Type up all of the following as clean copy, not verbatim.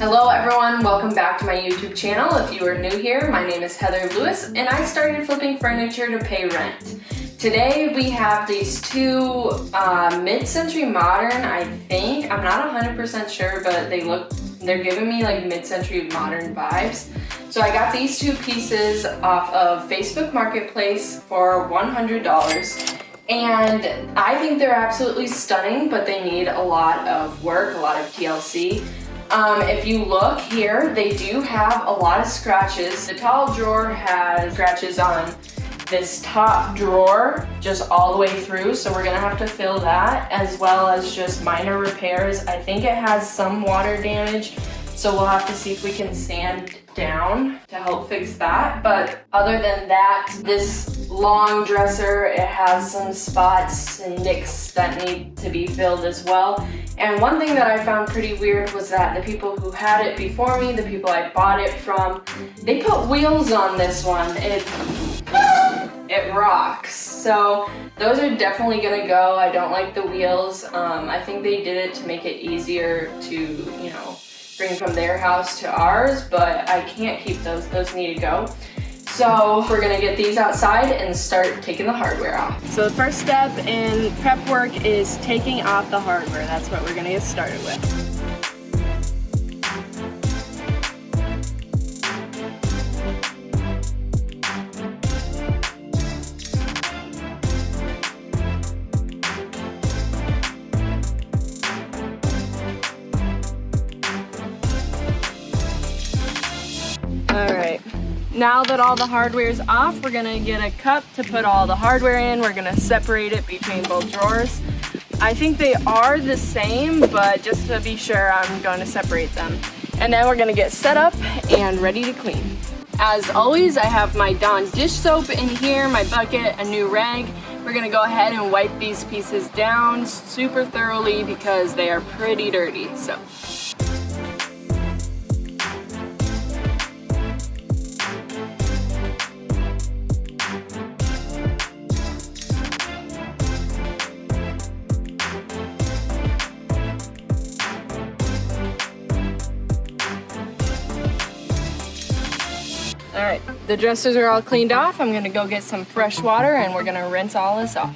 Hello everyone, welcome back to my YouTube channel. If you are new here, my name is Heather Lewis and I started flipping furniture to pay rent. Today we have these two mid-century modern, I think. I'm not 100% sure, but they're giving me like mid-century modern vibes. So I got these two pieces off of Facebook Marketplace for $100. And I think they're absolutely stunning, but they need a lot of work, a lot of TLC. If you look here, they do have a lot of scratches. The tall drawer has scratches on this top drawer just all the way through, so we're gonna have to fill that, as well as just minor repairs. I think it has some water damage, so we'll have to see if we can sand down to help fix that. But other than that, this long dresser, it has some spots and nicks that need to be filled as well. And one thing that I found pretty weird was that the people who had it before me, the people I bought it from, they put wheels on this one. It rocks. So those are definitely gonna go. I don't like the wheels. I think they did it to make it easier to, bring from their house to ours, but I can't keep those. Those need to go. So we're gonna get these outside and start taking the hardware off. So the first step in prep work is taking off the hardware. That's what we're gonna get started with. Alright, now that all the hardware is off, we're gonna get a cup to put all the hardware in. We're gonna separate it between both drawers. I think they are the same, but just to be sure, I'm going to separate them. And then we're gonna get set up and ready to clean. As always, I have my Dawn dish soap in here, my bucket, a new rag. We're gonna go ahead and wipe these pieces down super thoroughly because they are pretty dirty. So. Alright, the dressers are all cleaned off. I'm gonna go get some fresh water and we're gonna rinse all this off.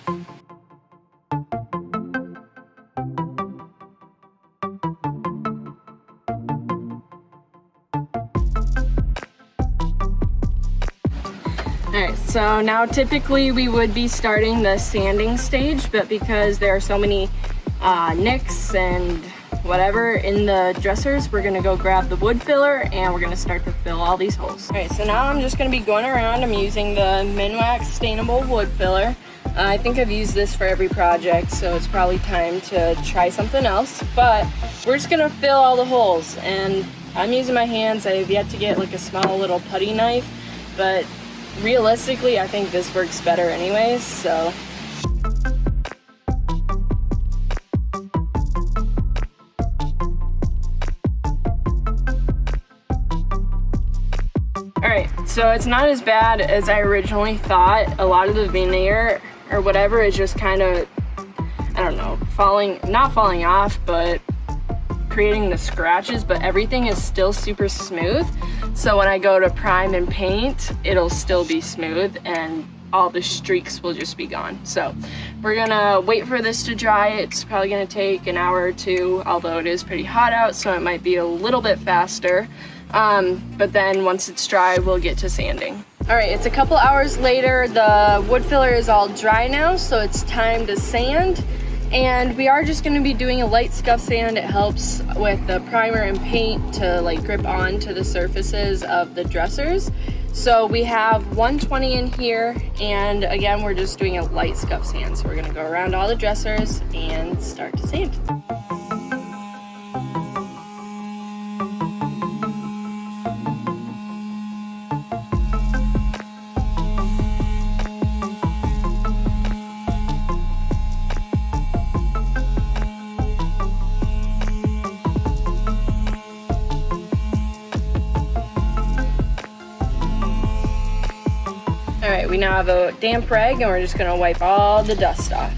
Alright, so now typically we would be starting the sanding stage, but because there are so many nicks and whatever in the dressers, we're gonna go grab the wood filler and we're gonna start to fill all these holes. Alright, so now I'm just gonna be going around. I'm using the Minwax Sustainable Wood Filler. I think I've used this for every project, so it's probably time to try something else. But we're just gonna fill all the holes, and I'm using my hands. I have yet to get like a small little putty knife, but realistically, I think this works better anyways, so. Alright, so it's not as bad as I originally thought. A lot of the veneer or whatever is just kind of, I don't know, not falling off, but creating the scratches, but everything is still super smooth. So when I go to prime and paint, it'll still be smooth and all the streaks will just be gone. So we're gonna wait for this to dry. It's probably gonna take an hour or two, although it is pretty hot out, so it might be a little bit faster. But then once it's dry, we'll get to sanding. All right, it's a couple hours later. The wood filler is all dry now, so it's time to sand. And we are just gonna be doing a light scuff sand. It helps with the primer and paint to like grip onto the surfaces of the dressers. So we have 120 in here, and again, we're just doing a light scuff sand. So we're gonna go around all the dressers and start to sand. All right, we now have a damp rag and we're just gonna wipe all the dust off.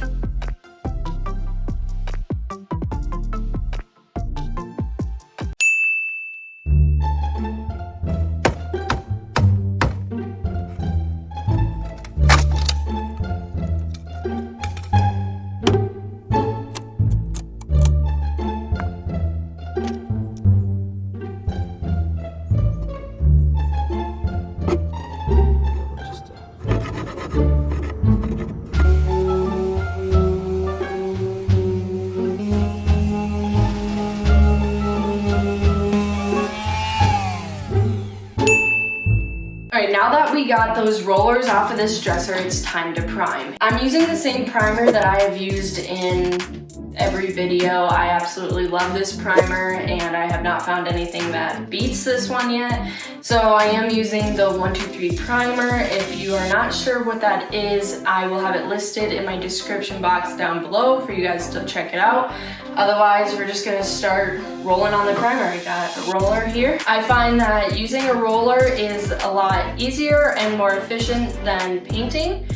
we got those rollers off of this dresser, it's time to prime. I'm using the same primer that I have used in every video. I absolutely love this primer and I have not found anything that beats this one yet. So I am using the 123 primer. If you are not sure what that is, I will have it listed in my description box down below for you guys to check it out. Otherwise, we're just gonna start rolling on the primer. I got a roller here. I find that using a roller is a lot easier and more efficient than painting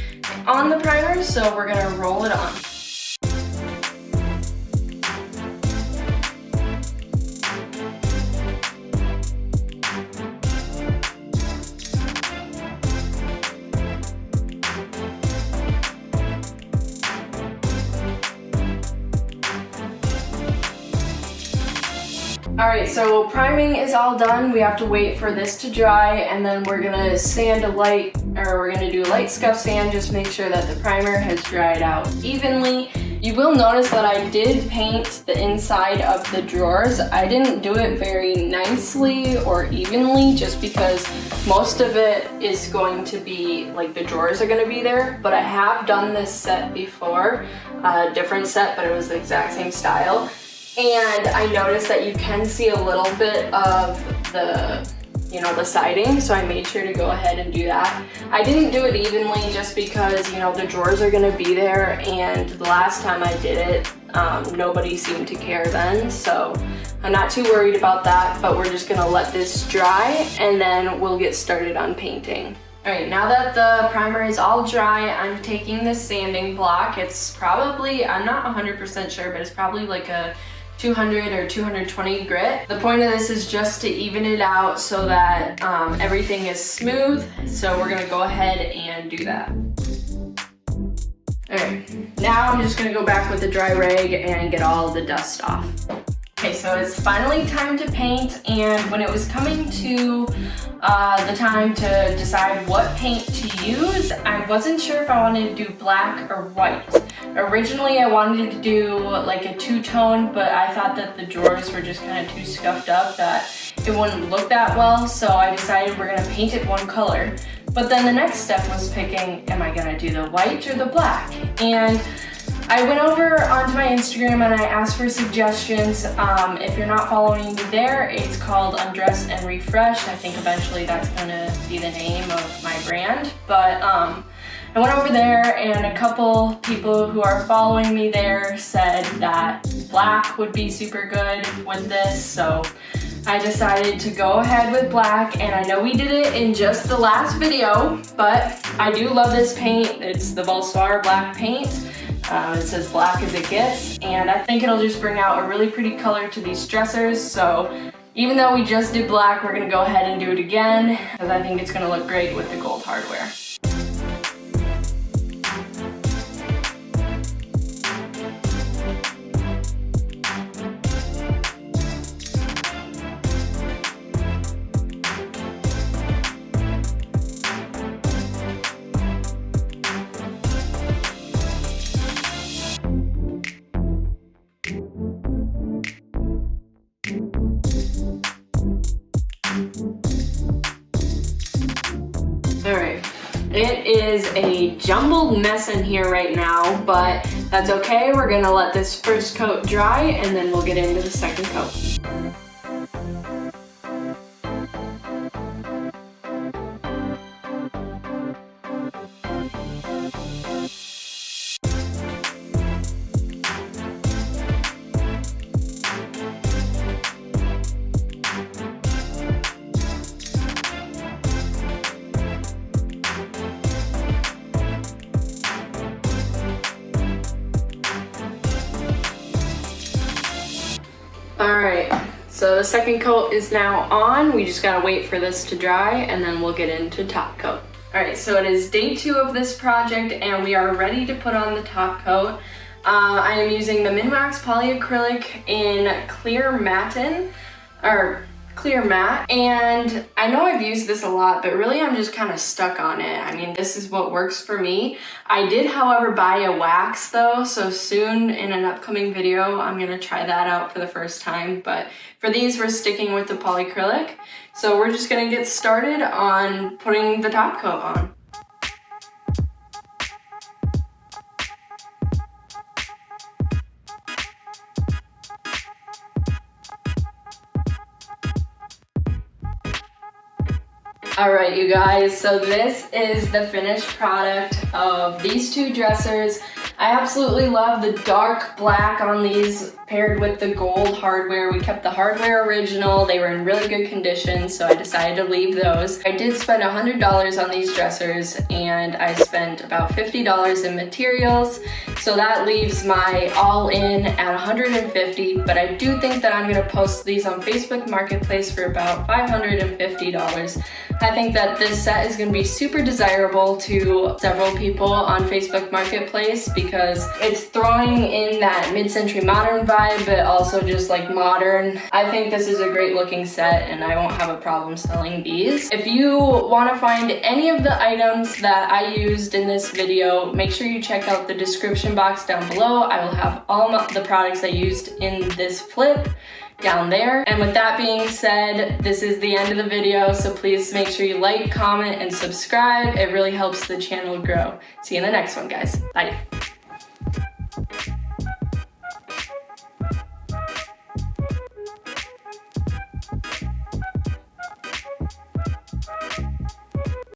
on the primer, so we're gonna roll it on. Alright, so priming is all done. We have to wait for this to dry, and then we're gonna we're gonna do a light scuff sand, just make sure that the primer has dried out evenly. You will notice that I did paint the inside of the drawers. I didn't do it very nicely or evenly, just because most of it is going to be, like, the drawers are gonna be there, but I have done this set before, a different set, but it was the exact same style. And I noticed that you can see a little bit of the siding, so I made sure to go ahead and do that. I didn't do it evenly just because, the drawers are gonna be there, and the last time I did it, nobody seemed to care then, so I'm not too worried about that, but we're just gonna let this dry, and then we'll get started on painting. Alright, now that the primer is all dry, I'm taking this sanding block. It's probably, I'm not 100% sure, but it's probably like a 200 or 220 grit. The point of this is just to even it out so that everything is smooth. So we're gonna go ahead and do that. Alright, now I'm just gonna go back with the dry rag and get all the dust off. Okay, so it's finally time to paint, and when it was coming to the time to decide what paint to use, I wasn't sure if I wanted to do black or white. Originally I wanted to do like a two-tone, but I thought that the drawers were just kind of too scuffed up that it wouldn't look that well, so I decided we're gonna paint it one color. But then the next step was picking, am I gonna do the white or the black? And I went over onto my Instagram and I asked for suggestions. If you're not following me there, it's called Undress and Refresh. I think eventually that's gonna be the name of my brand. But I went over there and a couple people who are following me there said that black would be super good with this. So I decided to go ahead with black, and I know we did it in just the last video, but I do love this paint. It's the Valspar black paint. It says black as it gets, and I think it'll just bring out a really pretty color to these dressers. So even though we just did black, we're gonna go ahead and do it again because I think it's gonna look great with the gold hardware. Alright, it is a jumbled mess in here right now, but that's okay. We're gonna let this first coat dry and then we'll get into the second coat. Alright, so the second coat is now on. We just gotta wait for this to dry and then we'll get into top coat. Alright, so it is day 2 of this project and we are ready to put on the top coat. I am using the Minwax polyacrylic in clear clear matte, and I know I've used this a lot, but really I'm just kind of stuck on it. I mean, this is what works for me. I did, however, buy a wax though, so soon in an upcoming video, I'm gonna try that out for the first time. But for these, we're sticking with the polyacrylic. So we're just gonna get started on putting the top coat on. All right, you guys, so this is the finished product of these two dressers. I absolutely love the dark black on these paired with the gold hardware. We kept the hardware original. They were in really good condition, so I decided to leave those. I did spend $100 on these dressers, and I spent about $50 in materials. So that leaves my all-in at $150, but I do think that I'm gonna post these on Facebook Marketplace for about $550. I think that this set is gonna be super desirable to several people on Facebook Marketplace because it's throwing in that mid-century modern vibe, but also just like modern. I think this is a great looking set and I won't have a problem selling these. If you wanna find any of the items that I used in this video, make sure you check out the description box down below. I will have all the products I used in this flip down there. And with that being said, this is the end of the video, so please make sure you like, comment, and subscribe. It really helps the channel grow. See you in the next one, guys. Bye.